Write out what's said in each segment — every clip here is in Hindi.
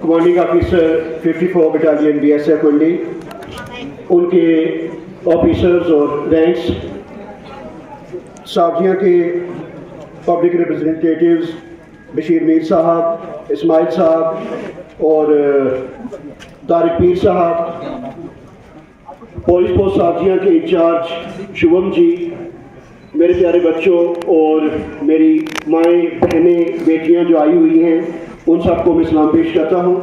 कमांडिंग ऑफिसर 54 बटालियन BSF मंडी, उनके ऑफिसर्स और रैंक्स, साजिया के पब्लिक रिप्रेजेंटेटिव्स बशीर मीर साहब, इस्माइल साहब और तारिक पीर साहब, पुलिस पोस्ट साजिया के इंचार्ज शुभम जी, मेरे प्यारे बच्चों और मेरी माएँ बहनें बेटियां जो आई हुई हैं, उन सबको मैं सलाम पेश करता हूँ।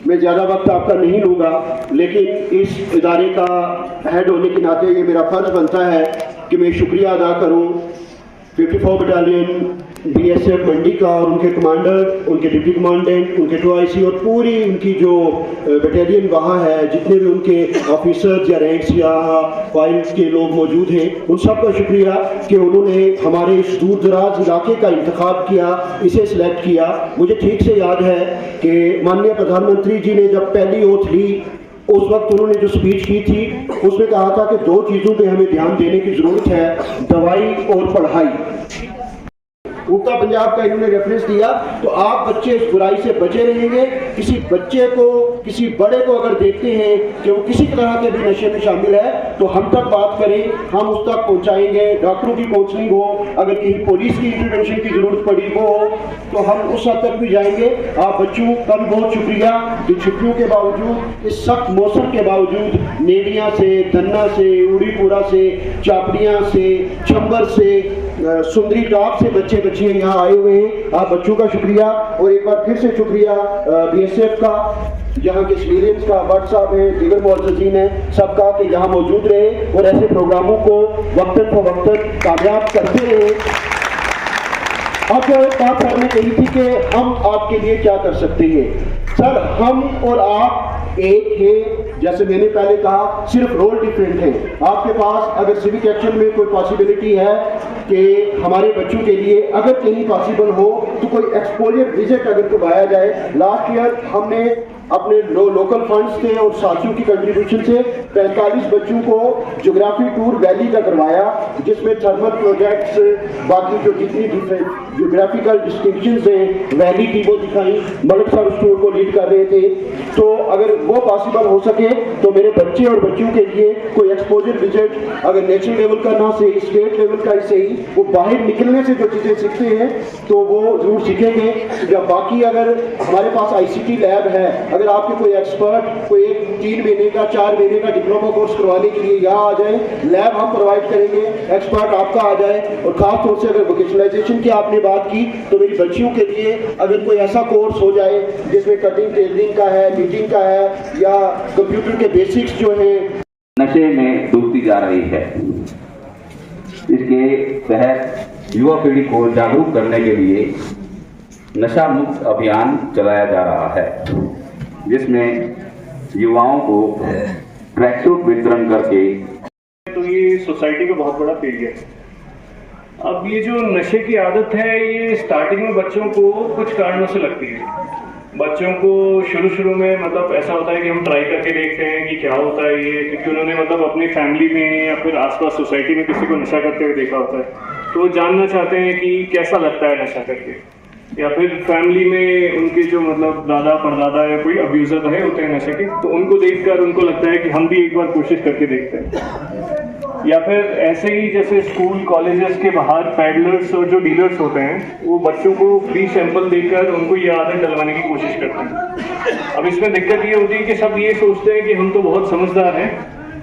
मैं ज़्यादा वक्त आपका नहीं लूँगा, लेकिन इस इदारे का हेड होने के नाते ये मेरा फ़र्ज़ बनता है कि मैं शुक्रिया अदा करूँ 54 बटालियन BSF मंडी का और उनके कमांडर, उनके डिप्टी कमांडेंट, उनके 2IC और पूरी उनकी जो बटालियन वहाँ है, जितने भी उनके ऑफिसर्स या रैंक्स या फाइल के लोग मौजूद हैं, उन सब का शुक्रिया कि उन्होंने हमारे इस दूर दराज इलाके का इंतखाब किया, इसे सिलेक्ट किया। मुझे ठीक से याद है कि माननीय प्रधानमंत्री जी ने जब पहली ओथ ली, उस वक्त उन्होंने जो स्पीच की थी उसमें कहा था कि दो चीज़ों पे हमें ध्यान देने की ज़रूरत है, दवाई और पढ़ाई। उगता पंजाब का इन्होंने रेफरेंस दिया, तो आप बच्चे इस बुराई से बचे रहेंगे। किसी बच्चे को, किसी बड़े को अगर देखते हैं कि वो किसी तरह के भी नशे में शामिल है, तो हम तक बात करें, हम उस तक पहुंचाएंगे। डॉक्टरों की काउंसलिंग हो, अगर कहीं पुलिस की इंटरवेंशन की जरूरत पड़ी वो हो, तो हम उस हद तक भी जाएंगे। आप बच्चों का भी बहुत शुक्रिया कि छुट्टियों के बावजूद, इस सख्त मौसम के बावजूद, नेडिया से, धन्ना से, उड़ीपुरा से, चापड़ियाँ से, चंबर से, सुंदरी टॉप से बच्चे बच्चियाँ यहाँ आए हुए हैं। आप बच्चों का शुक्रिया और एक बार फिर से शुक्रिया BSF का, यहाँ के सिविलियंस का, भट्ट साहब हैं, दीगर मुअज़्ज़िज़ीन हैं, सबका कि यहाँ मौजूद रहे और ऐसे प्रोग्रामों को वक्तन फवक्तन कामयाब करते रहे। अब जो एक बात सर ने कही थी कि हम आपके लिए क्या कर सकते हैं। सर, हम और आप एक है, जैसे मैंने पहले कहा, सिर्फ रोल डिफरेंट है। आपके पास अगर सिविक एक्शन में कोई पॉसिबिलिटी है कि हमारे बच्चों के लिए अगर कहीं पॉसिबल हो तो कोई एक्सपोजर विजिट अगर करवाया जाए। लास्ट ईयर हमने अपने लोकल फंड्स थे और साथियों की कंट्रीब्यूशन से 45 बच्चों को ज्योग्राफी टूर वैली का करवाया, जिसमें थर्मल प्रोजेक्ट्स, बाकी जो जितनी ज्योग्राफिकल डिस्टिंक्शंस हैं वैली की वो दिखाई। मलिक सर उस टूर को लीड कर रहे थे। तो अगर वो पॉसिबल हो सके तो मेरे बच्चे और बच्चों के लिए कोई एक्सपोजर विजिट, अगर नेशनल लेवल का ना से स्टेट लेवल का ही सही, वो बाहर निकलने से जो चीज़ें सीखते हैं तो वो जरूर सीखेंगे। या बाकी अगर हमारे पास ICT लैब है, अगर आपके कोई एक्सपर्ट कोई 3 महीने का 4 महीने का डिप्लोमा कोर्स करवाने के लिए यहाँ आ जाए, लैब हम प्रोवाइड करेंगे, एक्सपर्ट आपका आ जाए। और खास तौर से अगर वोकेशनलाइजेशन की आपने बात की, तो मेरी बच्चियों के लिए अगर कोई ऐसा कोर्स हो जाए जिसमें कटिंग टेलरिंग का है, नीटिंग का है, या कंप्यूटर के बेसिक्स जो है। नशे में डूबती जा रही है, इसके तहत युवा पीढ़ी को जागरूक करने के लिए नशा मुक्त अभियान चलाया जा रहा है, जिसमें युवाओं को ट्रैक सूट वितरण करके। तो ये सोसाइटी का बहुत बड़ा फेलियर है। अब ये जो नशे की आदत है, ये स्टार्टिंग में बच्चों को कुछ कारणों से लगती है। बच्चों को शुरू में मतलब ऐसा होता है कि हम ट्राई करके देखते हैं कि क्या होता है ये, क्योंकि उन्होंने मतलब अपनी फैमिली में या फिर आसपास सोसाइटी में किसी को नशा करते हुए देखा होता है, तो वो जानना चाहते हैं कि कैसा लगता है नशा करके। या फिर फैमिली में उनके जो मतलब दादा परदादा या कोई अब्यूजर रहे होते हैं नशे के, तो उनको देखकर उनको लगता है कि हम भी एक बार कोशिश करके देखते हैं। या फिर ऐसे ही जैसे स्कूल कॉलेजेस के बाहर पैडलर्स और जो डीलर्स होते हैं, वो बच्चों को फ्री सैंपल देकर उनको ये आदत डलवाने की कोशिश करते हैं। अब इसमें दिक्कत ये होती है कि सब ये सोचते हैं कि हम तो बहुत समझदार हैं,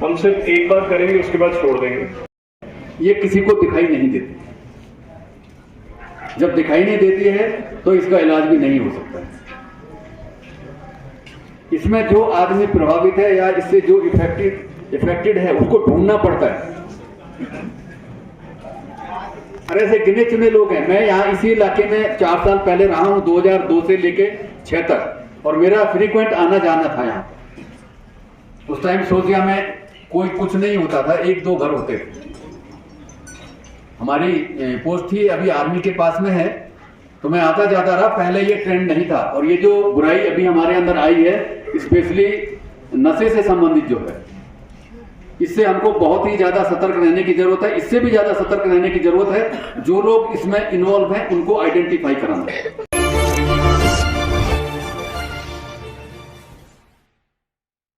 हम सिर्फ एक बार करेंगे उसके बाद छोड़ देंगे। ये किसी को दिखाई नहीं देती। जब दिखाई नहीं देती है तो इसका इलाज भी नहीं हो सकता। इसमें जो आदमी प्रभावित है या इससे जो इफेक्टेड है, उसको ढूंढना पड़ता है। अरे ऐसे गिने चुने लोग हैं। मैं यहाँ इसी इलाके में 4 साल पहले रहा हूँ, 2002 से लेके 6 तक, और मेरा फ्रीक्वेंट आना जाना था यहाँ। उस टाइम सोचिया में कोई कुछ नहीं होता था, 1-2 घर होते थे। हमारी पोस्ट थी अभी आर्मी के पास में है, तो मैं आता जाता रहा। पहले ये ट्रेंड नहीं था, और ये जो बुराई अभी हमारे अंदर आई है, स्पेशली नशे से संबंधित जो है, इससे हमको बहुत ही ज्यादा सतर्क रहने की जरूरत है। इससे भी ज्यादा सतर्क रहने की जरूरत है, जो लोग इसमें इन्वॉल्व हैं उनको आइडेंटिफाई कराना है।